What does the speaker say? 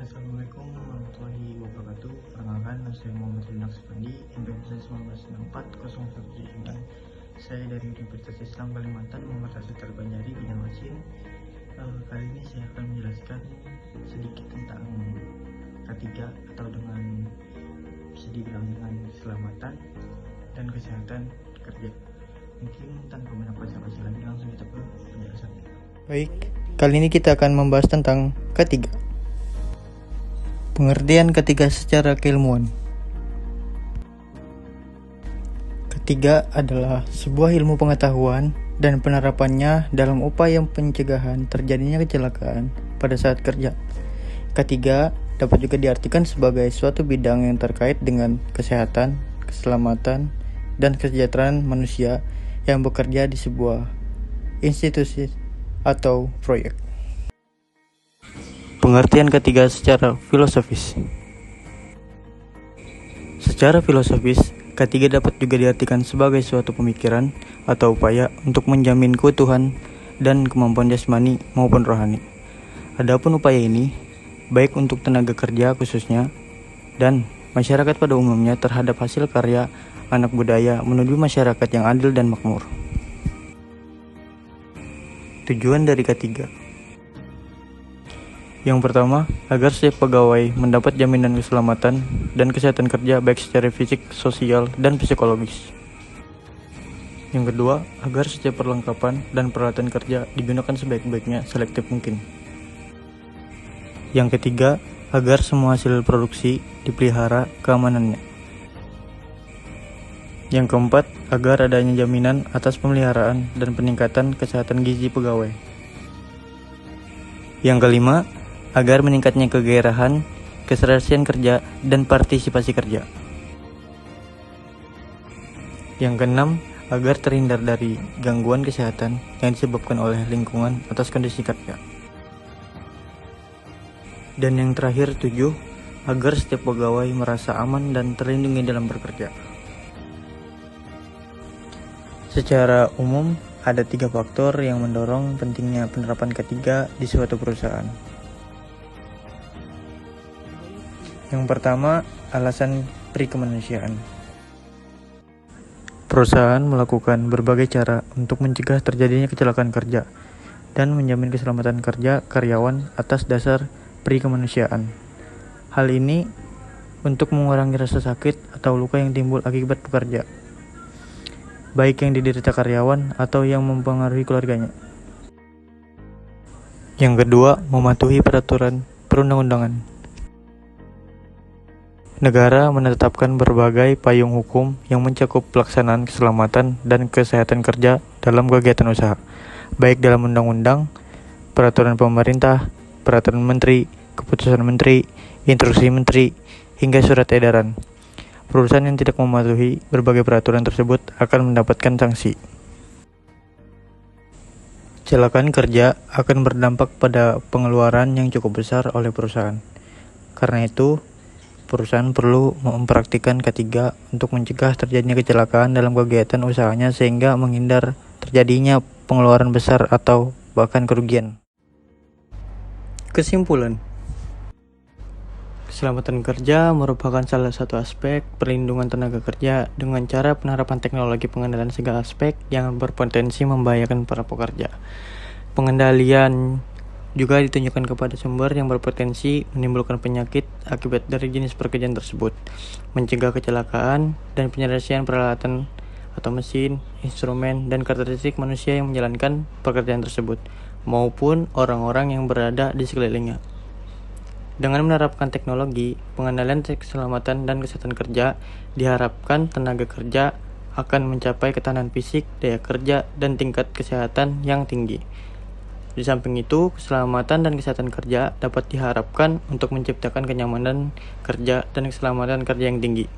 Assalamualaikum warahmatullahi wabarakatuh. Perkenalkan, nama saya Muhammad Linux Pandi, NPM saya 19640179. Saya dari Universitas Islam Kalimantan, Universitas Terbanjari, bidang mesin. Kali ini saya akan menjelaskan sedikit tentang K3 atau dengan bisa dibilang dengan keselamatan dan kesehatan kerja. Mungkin tanpa banyak basa-basi lagi, langsung kita ke penjelasannya. Baik, kali ini kita akan membahas tentang K3. Pengertian K3 secara keilmuan. K3 adalah sebuah ilmu pengetahuan dan penerapannya dalam upaya pencegahan terjadinya kecelakaan pada saat kerja. K3 dapat juga diartikan sebagai suatu bidang yang terkait dengan kesehatan, keselamatan, dan kesejahteraan manusia yang bekerja di sebuah institusi atau proyek. Pengertian K3 secara filosofis. Secara filosofis, K3 dapat juga diartikan sebagai suatu pemikiran atau upaya untuk menjamin keutuhan dan kemampuan jasmani maupun rohani. Adapun upaya ini, baik untuk tenaga kerja khususnya, dan masyarakat pada umumnya terhadap hasil karya anak budaya menuju masyarakat yang adil dan makmur. Tujuan dari K3. Yang pertama, agar setiap pegawai mendapat jaminan keselamatan dan kesehatan kerja baik secara fisik, sosial, dan psikologis. Yang kedua, agar setiap perlengkapan dan peralatan kerja digunakan sebaik-baiknya selektif mungkin. Yang ketiga, agar semua hasil produksi dipelihara keamanannya. Yang keempat, agar adanya jaminan atas pemeliharaan dan peningkatan kesehatan gizi pegawai. Yang kelima, agar meningkatnya kegairahan, keserasian kerja, dan partisipasi kerja. Yang keenam, agar terhindar dari gangguan kesehatan yang disebabkan oleh lingkungan atas kondisi kerja. Dan yang terakhir, 7, agar setiap pegawai merasa aman dan terlindungi dalam bekerja. Secara umum, ada 3 faktor yang mendorong pentingnya penerapan K3 di suatu perusahaan. Yang pertama, alasan perikemanusiaan. Perusahaan melakukan berbagai cara untuk mencegah terjadinya kecelakaan kerja dan menjamin keselamatan kerja karyawan atas dasar perikemanusiaan. Hal ini untuk mengurangi rasa sakit atau luka yang timbul akibat bekerja, baik yang diderita karyawan atau yang mempengaruhi keluarganya. Yang kedua, mematuhi peraturan perundang-undangan. Negara menetapkan berbagai payung hukum yang mencakup pelaksanaan keselamatan dan kesehatan kerja dalam kegiatan usaha, baik dalam undang-undang, peraturan pemerintah, peraturan menteri, keputusan menteri, instruksi menteri, hingga surat edaran. Perusahaan yang tidak mematuhi berbagai peraturan tersebut akan mendapatkan sanksi. Kecelakaan kerja akan berdampak pada pengeluaran yang cukup besar oleh perusahaan. Karena itu, perusahaan perlu mempraktikkan K3 untuk mencegah terjadinya kecelakaan dalam kegiatan usahanya sehingga menghindar terjadinya pengeluaran besar atau bahkan kerugian. Kesimpulan. Keselamatan kerja merupakan salah satu aspek perlindungan tenaga kerja dengan cara penerapan teknologi pengendalian segala aspek yang berpotensi membahayakan para pekerja. Pengendalian juga ditunjukkan kepada sumber yang berpotensi menimbulkan penyakit akibat dari jenis pekerjaan tersebut, mencegah kecelakaan, dan penyelesaian peralatan atau mesin, instrumen, dan karakteristik manusia yang menjalankan pekerjaan tersebut, maupun orang-orang yang berada di sekelilingnya. Dengan menerapkan teknologi, pengendalian keselamatan dan kesehatan kerja, diharapkan tenaga kerja akan mencapai ketahanan fisik, daya kerja, dan tingkat kesehatan yang tinggi. Di samping itu, keselamatan dan kesehatan kerja dapat diharapkan untuk menciptakan kenyamanan kerja dan keselamatan kerja yang tinggi.